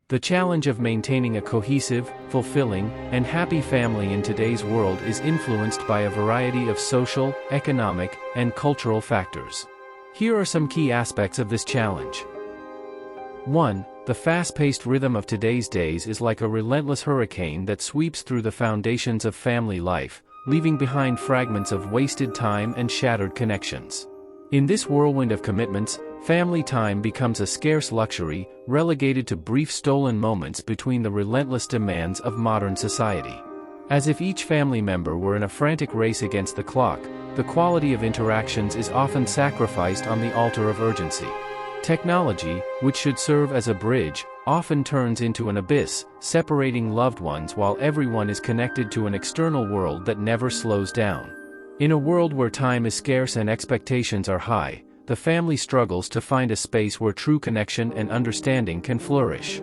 The challenge of maintaining a cohesive, fulfilling, and happy family in today's world is influenced by a variety of social, economic, and cultural factors. Here are some key aspects of this challenge. 1. The fast-paced rhythm of today's days is like a relentless hurricane that sweeps through the foundations of family life, leaving behind fragments of wasted time and shattered connections. In this whirlwind of commitments, family time becomes a scarce luxury, relegated to brief stolen moments between the relentless demands of modern society. As if each family member were in a frantic race against the clock, the quality of interactions is often sacrificed on the altar of urgency. Technology, which should serve as a bridge, often turns into an abyss, separating loved ones while everyone is connected to an external world that never slows down. In a world where time is scarce and expectations are high, the family struggles to find a space where true connection and understanding can flourish.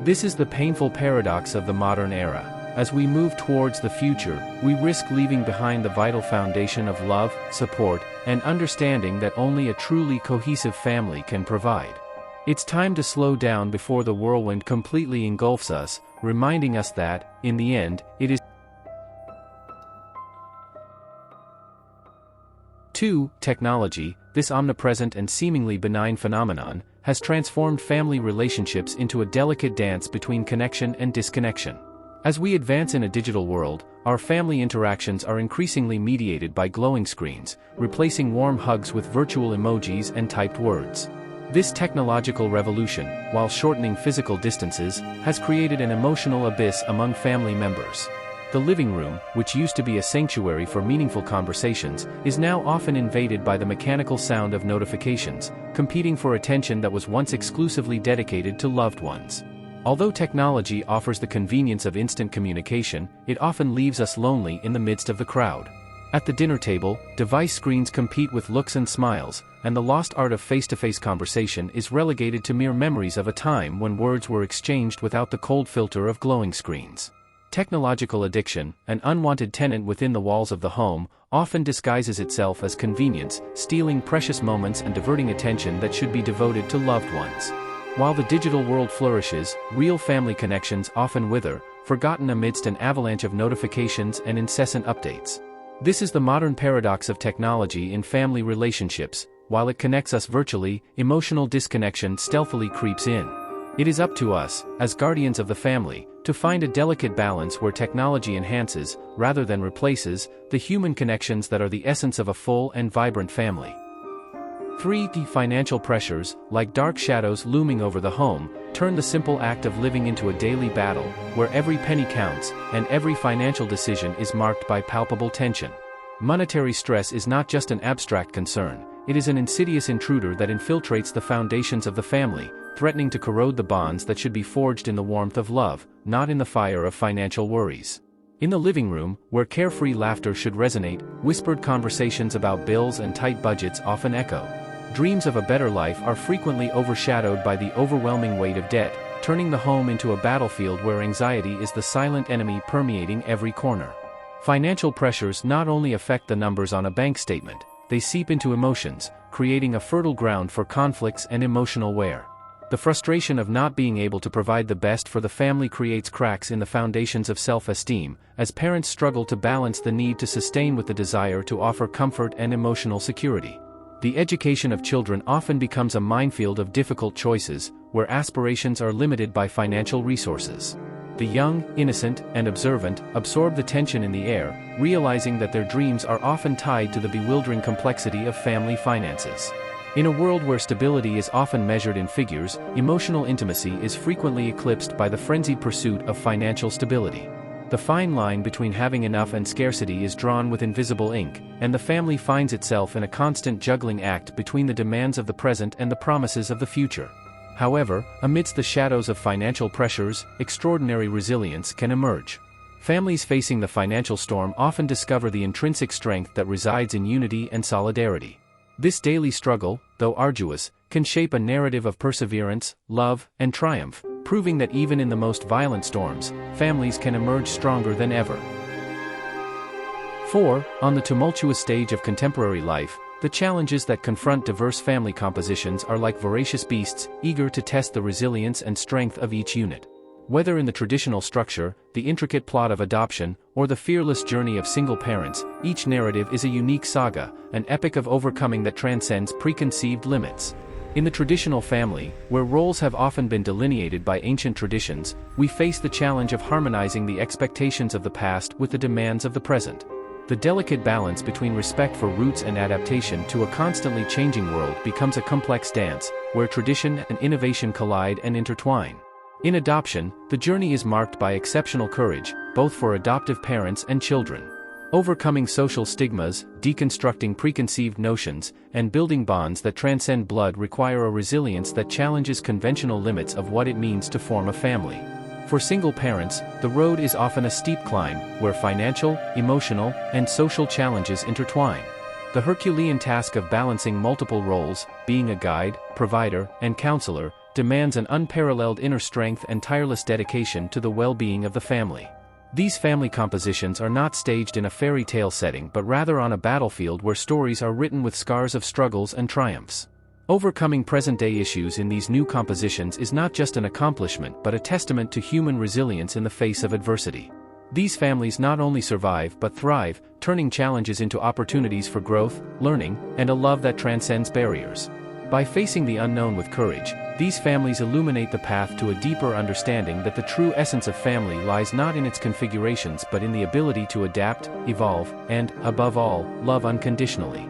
This is the painful paradox of the modern era. As we move towards the future, we risk leaving behind the vital foundation of love, support, and understanding that only a truly cohesive family can provide. It's time to slow down before the whirlwind completely engulfs us, reminding us that, in the end, it is 2. Technology, this omnipresent and seemingly benign phenomenon, has transformed family relationships into a delicate dance between connection and disconnection. As we advance in a digital world, our family interactions are increasingly mediated by glowing screens, replacing warm hugs with virtual emojis and typed words. This technological revolution, while shortening physical distances, has created an emotional abyss among family members. The living room, which used to be a sanctuary for meaningful conversations, is now often invaded by the mechanical sound of notifications, competing for attention that was once exclusively dedicated to loved ones. Although technology offers the convenience of instant communication, it often leaves us lonely in the midst of the crowd. At the dinner table, device screens compete with looks and smiles, and the lost art of face-to-face conversation is relegated to mere memories of a time when words were exchanged without the cold filter of glowing screens. Technological addiction, an unwanted tenant within the walls of the home, often disguises itself as convenience, stealing precious moments and diverting attention that should be devoted to loved ones. While the digital world flourishes, real family connections often wither, forgotten amidst an avalanche of notifications and incessant updates. This is the modern paradox of technology in family relationships. While it connects us virtually, emotional disconnection stealthily creeps in. It is up to us, as guardians of the family, to find a delicate balance where technology enhances, rather than replaces, the human connections that are the essence of a full and vibrant family. 3. Financial pressures, like dark shadows looming over the home, turn the simple act of living into a daily battle, where every penny counts, and every financial decision is marked by palpable tension. Monetary stress is not just an abstract concern, it is an insidious intruder that infiltrates the foundations of the family, threatening to corrode the bonds that should be forged in the warmth of love, not in the fire of financial worries. In the living room, where carefree laughter should resonate, whispered conversations about bills and tight budgets often echo. Dreams of a better life are frequently overshadowed by the overwhelming weight of debt, turning the home into a battlefield where anxiety is the silent enemy permeating every corner. Financial pressures not only affect the numbers on a bank statement, they seep into emotions, creating a fertile ground for conflicts and emotional wear. The frustration of not being able to provide the best for the family creates cracks in the foundations of self-esteem, as parents struggle to balance the need to sustain with the desire to offer comfort and emotional security. The education of children often becomes a minefield of difficult choices, where aspirations are limited by financial resources. The young, innocent, and observant absorb the tension in the air, realizing that their dreams are often tied to the bewildering complexity of family finances. In a world where stability is often measured in figures, emotional intimacy is frequently eclipsed by the frenzied pursuit of financial stability. The fine line between having enough and scarcity is drawn with invisible ink, and the family finds itself in a constant juggling act between the demands of the present and the promises of the future. However, amidst the shadows of financial pressures, extraordinary resilience can emerge. Families facing the financial storm often discover the intrinsic strength that resides in unity and solidarity. This daily struggle, though arduous, can shape a narrative of perseverance, love, and triumph, proving that even in the most violent storms, families can emerge stronger than ever. 4. On the tumultuous stage of contemporary life, The challenges that confront diverse family compositions are like voracious beasts, eager to test the resilience and strength of each unit. Whether in the traditional structure, the intricate plot of adoption, or the fearless journey of single parents, each narrative is a unique saga, an epic of overcoming that transcends preconceived limits. In the traditional family, where roles have often been delineated by ancient traditions, we face the challenge of harmonizing the expectations of the past with the demands of the present. The delicate balance between respect for roots and adaptation to a constantly changing world becomes a complex dance, where tradition and innovation collide and intertwine. In adoption, the journey is marked by exceptional courage, both for adoptive parents and children. Overcoming social stigmas, deconstructing preconceived notions, and building bonds that transcend blood require a resilience that challenges conventional limits of what it means to form a family. For single parents, the road is often a steep climb, where financial, emotional, and social challenges intertwine. The Herculean task of balancing multiple roles, being a guide, provider, and counselor, demands an unparalleled inner strength and tireless dedication to the well-being of the family. These family compositions are not staged in a fairy tale setting but rather on a battlefield where stories are written with scars of struggles and triumphs. Overcoming present-day issues in these new compositions is not just an accomplishment but a testament to human resilience in the face of adversity. These families not only survive but thrive, turning challenges into opportunities for growth, learning, and a love that transcends barriers. By facing the unknown with courage, these families illuminate the path to a deeper understanding that the true essence of family lies not in its configurations but in the ability to adapt, evolve, and, above all, love unconditionally.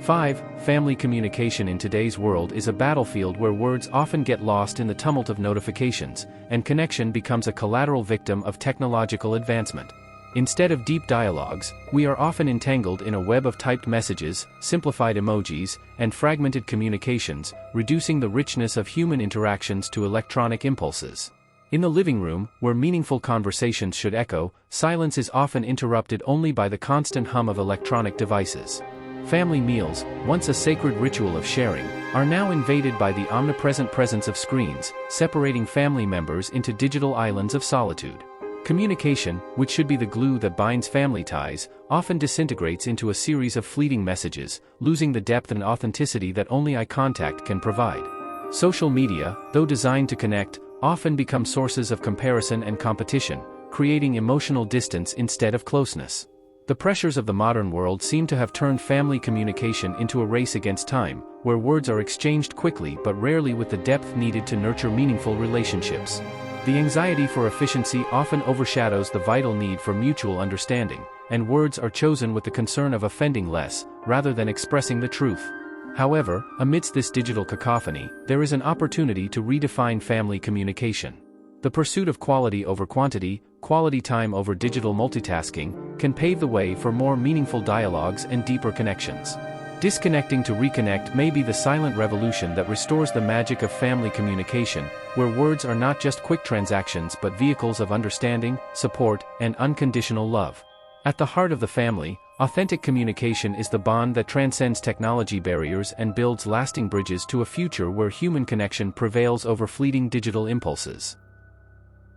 5. Family communication in today's world is a battlefield where words often get lost in the tumult of notifications, and connection becomes a collateral victim of technological advancement. Instead of deep dialogues, we are often entangled in a web of typed messages, simplified emojis, and fragmented communications, reducing the richness of human interactions to electronic impulses. In the living room, where meaningful conversations should echo, silence is often interrupted only by the constant hum of electronic devices. Family meals, once a sacred ritual of sharing, are now invaded by the omnipresent presence of screens, separating family members into digital islands of solitude. Communication, which should be the glue that binds family ties, often disintegrates into a series of fleeting messages, losing the depth and authenticity that only eye contact can provide. Social media, though designed to connect, often become sources of comparison and competition, creating emotional distance instead of closeness. The pressures of the modern world seem to have turned family communication into a race against time, where words are exchanged quickly but rarely with the depth needed to nurture meaningful relationships. The anxiety for efficiency often overshadows the vital need for mutual understanding, and words are chosen with the concern of offending less, rather than expressing the truth. However, amidst this digital cacophony, there is an opportunity to redefine family communication. The pursuit of quality over quantity, quality time over digital multitasking, can pave the way for more meaningful dialogues and deeper connections. Disconnecting to reconnect may be the silent revolution that restores the magic of family communication, where words are not just quick transactions but vehicles of understanding, support, and unconditional love. At the heart of the family, authentic communication is the bond that transcends technology barriers and builds lasting bridges to a future where human connection prevails over fleeting digital impulses.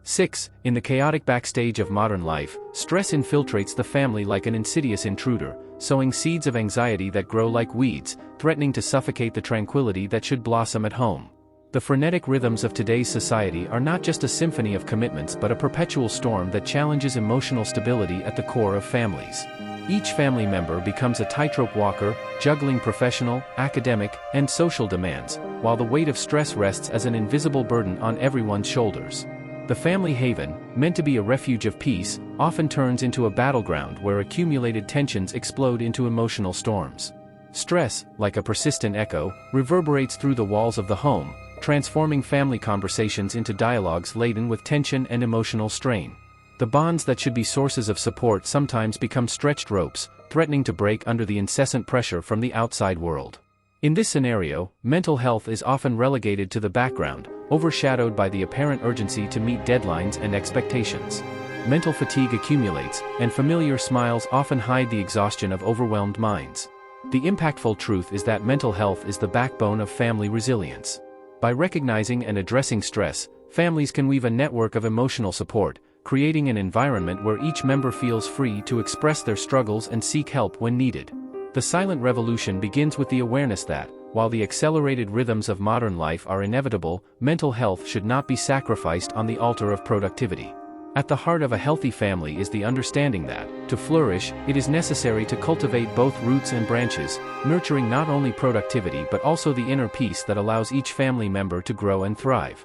6. In the chaotic backstage of modern life, stress infiltrates the family like an insidious intruder, sowing seeds of anxiety that grow like weeds, threatening to suffocate the tranquility that should blossom at home. The frenetic rhythms of today's society are not just a symphony of commitments but a perpetual storm that challenges emotional stability at the core of families. Each family member becomes a tightrope walker, juggling professional, academic, and social demands, while the weight of stress rests as an invisible burden on everyone's shoulders. The family haven, meant to be a refuge of peace, often turns into a battleground where accumulated tensions explode into emotional storms. Stress, like a persistent echo, reverberates through the walls of the home, transforming family conversations into dialogues laden with tension and emotional strain. The bonds that should be sources of support sometimes become stretched ropes, threatening to break under the incessant pressure from the outside world. In this scenario, mental health is often relegated to the background, overshadowed by the apparent urgency to meet deadlines and expectations. Mental fatigue accumulates, and familiar smiles often hide the exhaustion of overwhelmed minds. The impactful truth is that mental health is the backbone of family resilience. By recognizing and addressing stress, families can weave a network of emotional support, creating an environment where each member feels free to express their struggles and seek help when needed. The silent revolution begins with the awareness that, while the accelerated rhythms of modern life are inevitable, mental health should not be sacrificed on the altar of productivity. At the heart of a healthy family is the understanding that, to flourish, it is necessary to cultivate both roots and branches, nurturing not only productivity but also the inner peace that allows each family member to grow and thrive.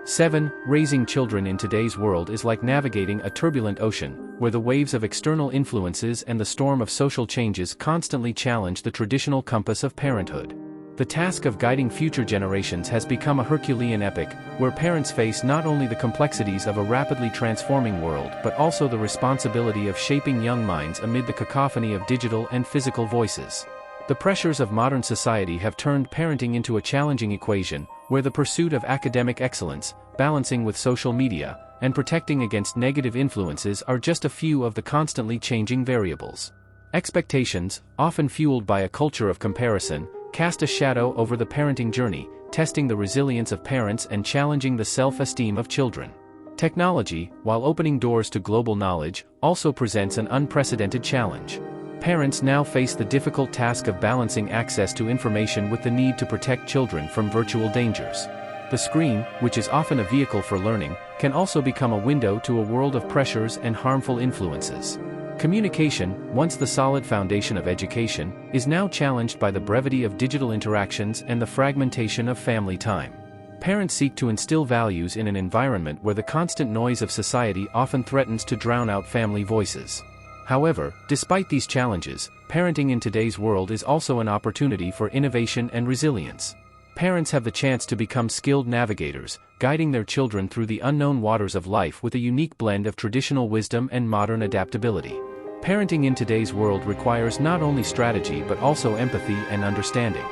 7. Raising children in today's world is like navigating a turbulent ocean, where the waves of external influences and the storm of social changes constantly challenge the traditional compass of parenthood. The task of guiding future generations has become a Herculean epic, where parents face not only the complexities of a rapidly transforming world but also the responsibility of shaping young minds amid the cacophony of digital and physical voices. The pressures of modern society have turned parenting into a challenging equation, where the pursuit of academic excellence, balancing with social media, and protecting against negative influences are just a few of the constantly changing variables. Expectations, often fueled by a culture of comparison, cast a shadow over the parenting journey, testing the resilience of parents and challenging the self-esteem of children. Technology, while opening doors to global knowledge, also presents an unprecedented challenge. Parents now face the difficult task of balancing access to information with the need to protect children from virtual dangers. The screen, which is often a vehicle for learning, can also become a window to a world of pressures and harmful influences. Communication, once the solid foundation of education, is now challenged by the brevity of digital interactions and the fragmentation of family time. Parents seek to instill values in an environment where the constant noise of society often threatens to drown out family voices. However, despite these challenges, parenting in today's world is also an opportunity for innovation and resilience. Parents have the chance to become skilled navigators, guiding their children through the unknown waters of life with a unique blend of traditional wisdom and modern adaptability. Parenting in today's world requires not only strategy but also empathy and understanding.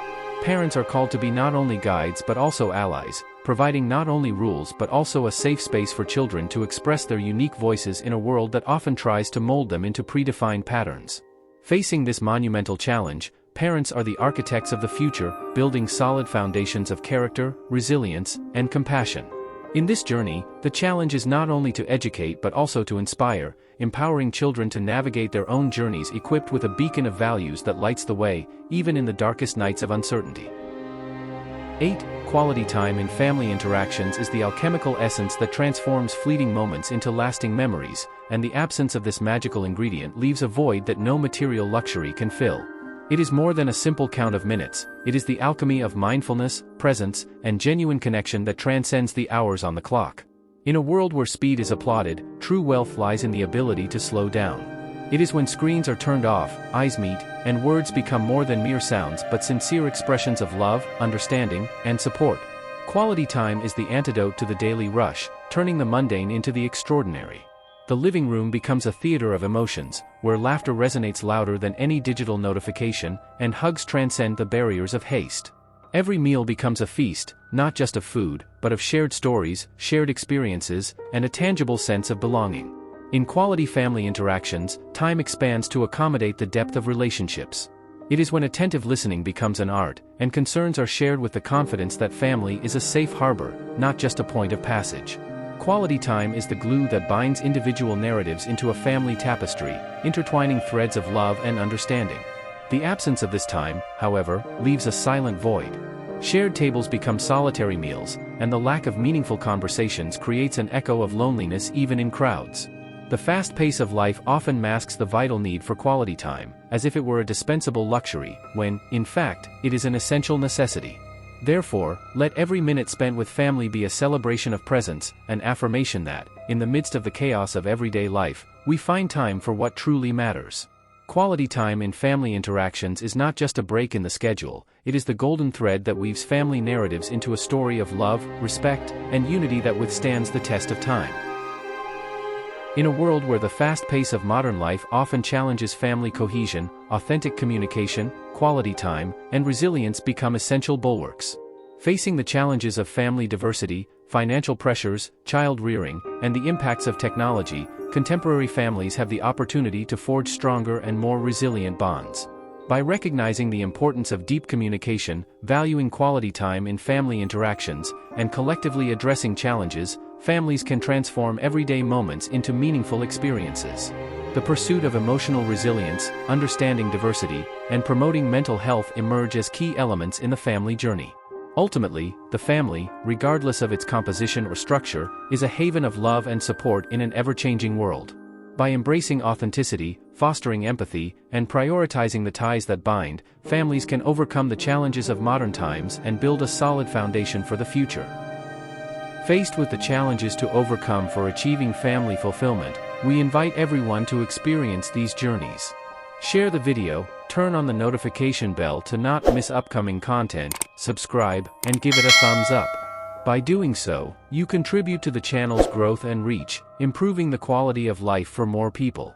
Parents are called to be not only guides but also allies, providing not only rules but also a safe space for children to express their unique voices in a world that often tries to mold them into predefined patterns. Facing this monumental challenge, parents are the architects of the future, building solid foundations of character, resilience, and compassion. In this journey, the challenge is not only to educate but also to inspire, empowering children to navigate their own journeys equipped with a beacon of values that lights the way, even in the darkest nights of uncertainty. 8. Quality time in family interactions is the alchemical essence that transforms fleeting moments into lasting memories, and the absence of this magical ingredient leaves a void that no material luxury can fill. It is more than a simple count of minutes, it is the alchemy of mindfulness, presence, and genuine connection that transcends the hours on the clock. In a world where speed is applauded, true wealth lies in the ability to slow down. It is when screens are turned off, eyes meet, and words become more than mere sounds but sincere expressions of love, understanding, and support. Quality time is the antidote to the daily rush, turning the mundane into the extraordinary. The living room becomes a theater of emotions, where laughter resonates louder than any digital notification, and hugs transcend the barriers of haste. Every meal becomes a feast, not just of food, but of shared stories, shared experiences, and a tangible sense of belonging. In quality family interactions, time expands to accommodate the depth of relationships. It is when attentive listening becomes an art, and concerns are shared with the confidence that family is a safe harbor, not just a point of passage. Quality time is the glue that binds individual narratives into a family tapestry, intertwining threads of love and understanding. The absence of this time, however, leaves a silent void. Shared tables become solitary meals, and the lack of meaningful conversations creates an echo of loneliness even in crowds. The fast pace of life often masks the vital need for quality time, as if it were a dispensable luxury, when, in fact, it is an essential necessity. Therefore, let every minute spent with family be a celebration of presence, an affirmation that, in the midst of the chaos of everyday life, we find time for what truly matters. Quality time in family interactions is not just a break in the schedule, it is the golden thread that weaves family narratives into a story of love, respect, and unity that withstands the test of time. In a world where the fast pace of modern life often challenges family cohesion, authentic communication, quality time, and resilience become essential bulwarks. Facing the challenges of family diversity, financial pressures, child rearing, and the impacts of technology, contemporary families have the opportunity to forge stronger and more resilient bonds. By recognizing the importance of deep communication, valuing quality time in family interactions, and collectively addressing challenges, families can transform everyday moments into meaningful experiences. The pursuit of emotional resilience, understanding diversity, and promoting mental health emerge as key elements in the family journey. Ultimately, the family, regardless of its composition or structure, is a haven of love and support in an ever-changing world. By embracing authenticity, fostering empathy, and prioritizing the ties that bind, families can overcome the challenges of modern times and build a solid foundation for the future. Faced with the challenges to overcome for achieving family fulfillment, we invite everyone to experience these journeys. Share the video, turn on the notification bell to not miss upcoming content, subscribe, and give it a thumbs up. By doing so, you contribute to the channel's growth and reach, improving the quality of life for more people.